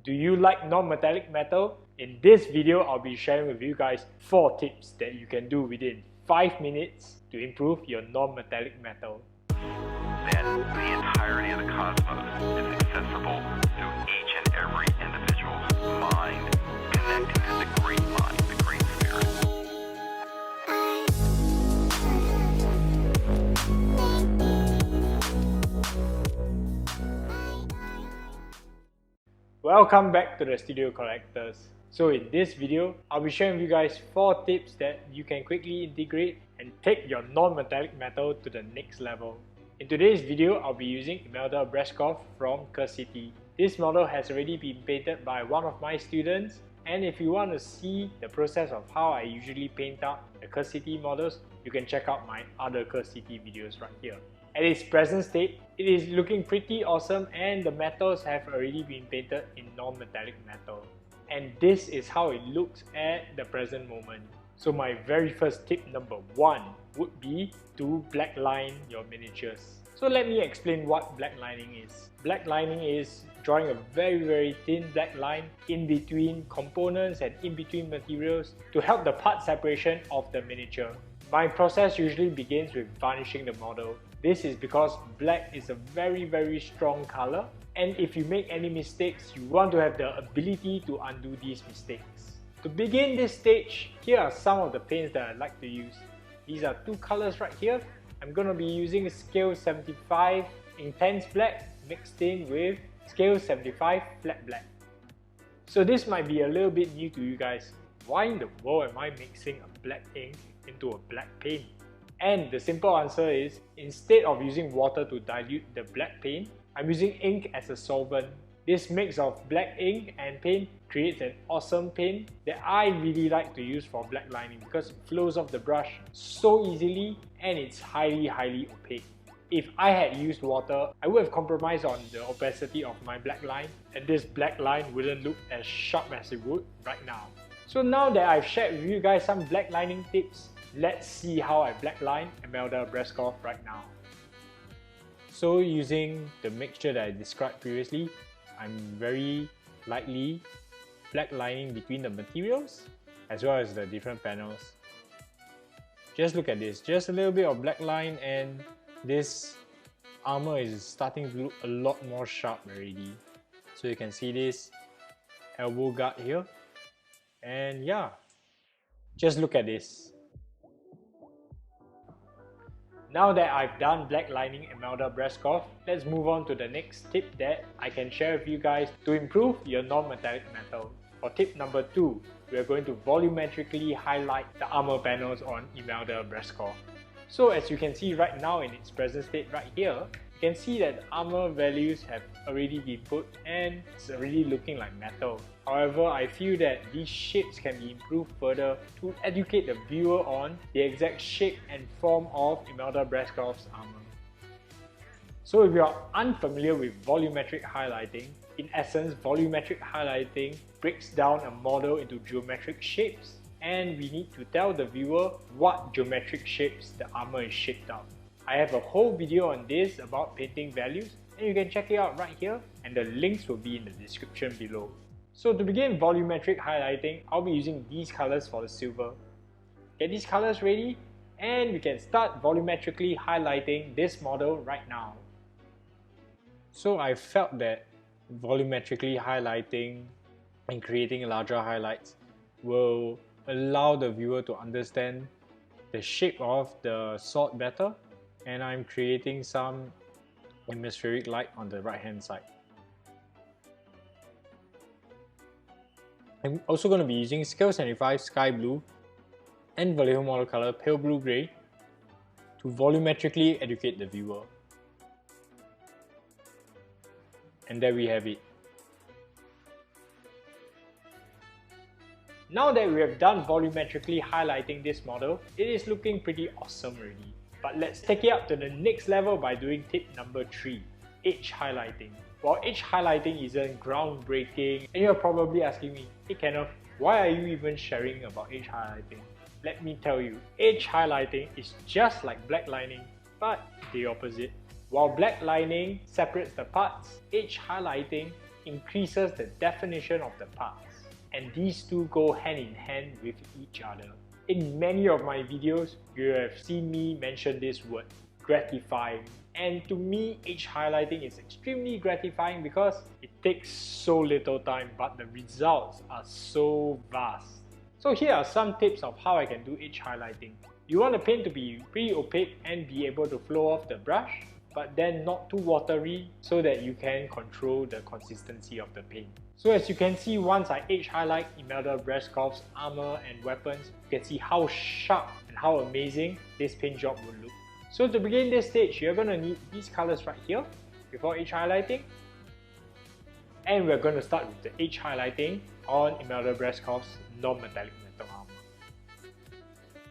Do you like non-metallic metal? In this video, I'll be sharing with you guys 4 tips that you can do within 5 minutes to improve your non-metallic metal. That the entirety of the cosmos is accessible through each and every individual's mind, connecting to the great mind, the great spirit. Welcome back to the Studio Collectors. So in this video, I'll be sharing with you guys 4 tips that you can quickly integrate and take your non-metallic metal to the next level. In today's video, I'll be using Emelda Braskov from Kolectiv. This model has already been painted by one of my students, and if you want to see the process of how I usually paint out the Kolectiv models, you can check out my other Kolectiv videos right here. At its present state, it is looking pretty awesome and the metals have already been painted in non-metallic metal. And this is how it looks at the present moment. So my very first tip number 1 would be to blackline your miniatures. So let me explain what blacklining is. Blacklining is drawing a very thin black line in between components and in between materials to help the part separation of the miniature. My process usually begins with varnishing the model. This is because black is a very strong color, and if you make any mistakes, you want to have the ability to undo these mistakes. To begin this stage, here are some of the paints that I like to use. These are 2 colors right here. I'm going to be using scale 75 intense black mixed in with scale 75 flat black. So this might be a little bit new to you guys. Why in the world am I mixing a black ink into a black paint? And the simple answer is, instead of using water to dilute the black paint, I'm using ink as a solvent. This mix of black ink and paint creates an awesome paint that I really like to use for black lining because it flows off the brush so easily and it's highly opaque. If I had used water, I would have compromised on the opacity of my black line, and this black line wouldn't look as sharp as it would right now. So now that I've shared with you guys some black lining tips, let's see how I blackline Emelda Braskov right now. So using the mixture that I described previously, I'm very lightly blacklining between the materials as well as the different panels. Just look at this, just a little bit of black line and this armor is starting to look a lot more sharp already. So you can see this elbow guard here, and yeah, just look at this. Now that I've done blacklining Emelda Braskov, let's move on to the next tip that I can share with you guys to improve your non-metallic metal. For tip number 2, we are going to volumetrically highlight the armor panels on Emelda Braskov. So as you can see right now in its present state right here, you can see that the armor values have already been put and it's already looking like metal. However, I feel that these shapes can be improved further to educate the viewer on the exact shape and form of Emelda Braskov's armor. So if you are unfamiliar with volumetric highlighting, in essence, volumetric highlighting breaks down a model into geometric shapes, and we need to tell the viewer what geometric shapes the armor is shaped out. I have a whole video on this about painting values, and you can check it out right here, and the links will be in the description below. So to begin volumetric highlighting, I'll be using these colors for the silver. Get these colors ready, and we can start volumetrically highlighting this model right now. So I felt that volumetrically highlighting and creating larger highlights will allow the viewer to understand the shape of the sword better, and I'm creating some atmospheric light on the right hand side. I'm also going to be using scale 75 sky blue and Vallejo model color pale blue grey to volumetrically educate the viewer. And there we have it. Now that we have done volumetrically highlighting this model, it is looking pretty awesome already. But let's take it up to the next level by doing tip number 3, edge highlighting. While edge highlighting isn't groundbreaking, and you're probably asking me, hey Kenneth, why are you even sharing about edge highlighting? Let me tell you, edge highlighting is just like blacklining, but the opposite. While blacklining separates the parts, edge highlighting increases the definition of the parts. And these two go hand in hand with each other. In many of my videos, you have seen me mention this word, gratifying. And to me, edge highlighting is extremely gratifying because it takes so little time, but the results are so vast. So here are some tips of how I can do edge highlighting. You want the paint to be pretty opaque and be able to flow off the brush, but then not too watery so that you can control the consistency of the paint. So as you can see, once I edge highlight Emelda Braskov's armor and weapons, you can see how sharp and how amazing this paint job will look. So to begin this stage, you're going to need these colors right here before edge highlighting. And we're going to start with the edge highlighting on Emelda Braskov's non-metallic metal armor.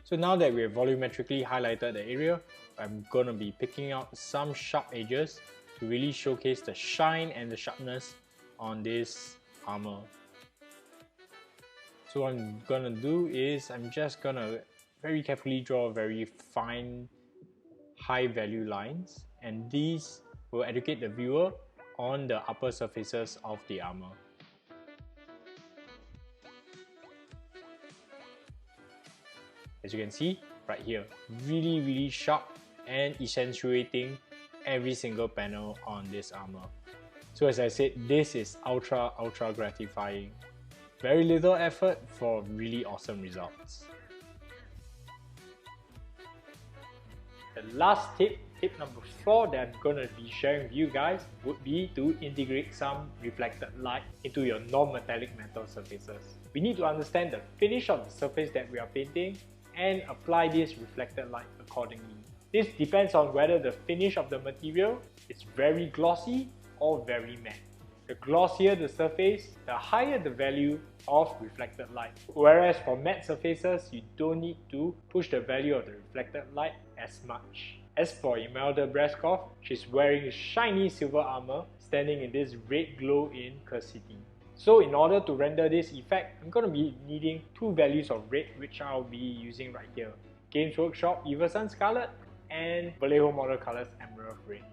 So now that we have volumetrically highlighted the area, I'm going to be picking out some sharp edges to really showcase the shine and the sharpness on this armor. So what I'm going to do is I'm just going to very carefully draw very fine high value lines, and these will educate the viewer on the upper surfaces of the armor. As you can see right here, really sharp and accentuating every single panel on this armor. So as I said, this is ultra gratifying. Very little effort for really awesome results. The last tip, tip number 4 that I'm going to be sharing with you guys would be to integrate some reflected light into your non-metallic metal surfaces. We need to understand the finish of the surface that we are painting and apply this reflected light accordingly. This depends on whether the finish of the material is very glossy or very matte. The glossier the surface, the higher the value of reflected light. Whereas for matte surfaces, you don't need to push the value of the reflected light as much. As for Emelda Braskov, she's wearing shiny silver armor, standing in this red glow in Curse City. So in order to render this effect, I'm going to be needing two values of red, which I'll be using right here. Games Workshop Evil Sun Scarlet and Vallejo Model Colors Emerald Red.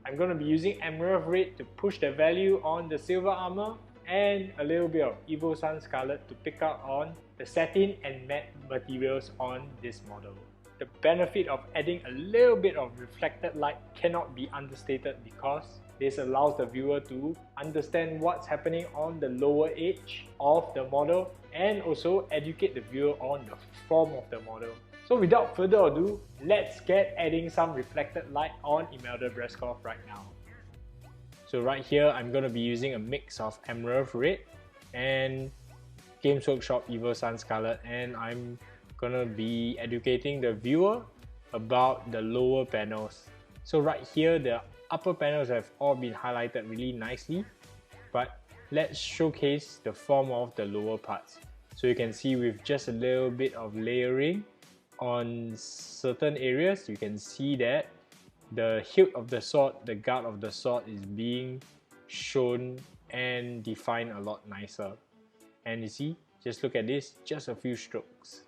I'm going to be using Emerald Red to push the value on the silver armor and a little bit of Evil Sun Scarlet to pick up on the satin and matte materials on this model. The benefit of adding a little bit of reflected light cannot be understated because this allows the viewer to understand what's happening on the lower edge of the model and also educate the viewer on the form of the model. So without further ado, let's get adding some reflected light on Emelda Braskov right now. So right here, I'm going to be using a mix of Emerald Red and Games Workshop Evil Sun Scarlet, and I'm going to be educating the viewer about the lower panels. So right here, the upper panels have all been highlighted really nicely, but let's showcase the form of the lower parts. So you can see with just a little bit of layering on certain areas, you can see that the hilt of the sword, the guard of the sword is being shown and defined a lot nicer. And you see, just look at this, just a few strokes.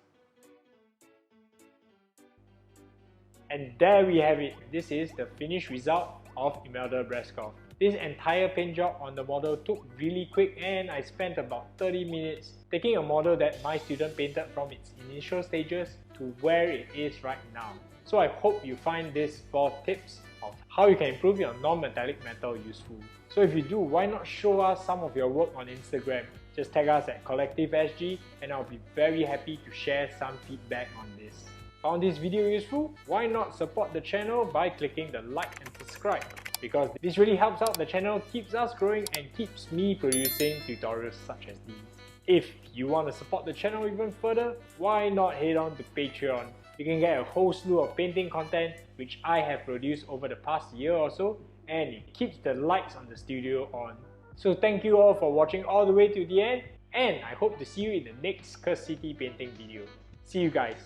And there we have it. This is the finished result of Emelda Braskov. This entire paint job on the model took really quick, and I spent about 30 minutes taking a model that my student painted from its initial stages to where it is right now. So I hope you find these 4 tips of how you can improve your non-metallic metal useful. So if you do, why not show us some of your work on Instagram? Just tag us at Kolectiv SG and I'll be very happy to share some feedback on this. Found this video useful? Why not support the channel by clicking the like and subscribe? Because this really helps out the channel, keeps us growing and keeps me producing tutorials such as these. If you want to support the channel even further, why not head on to Patreon? You can get a whole slew of painting content which I have produced over the past year or so, and it keeps the lights on the studio on. So thank you all for watching all the way to the end, and I hope to see you in the next Curse City painting video. See you guys!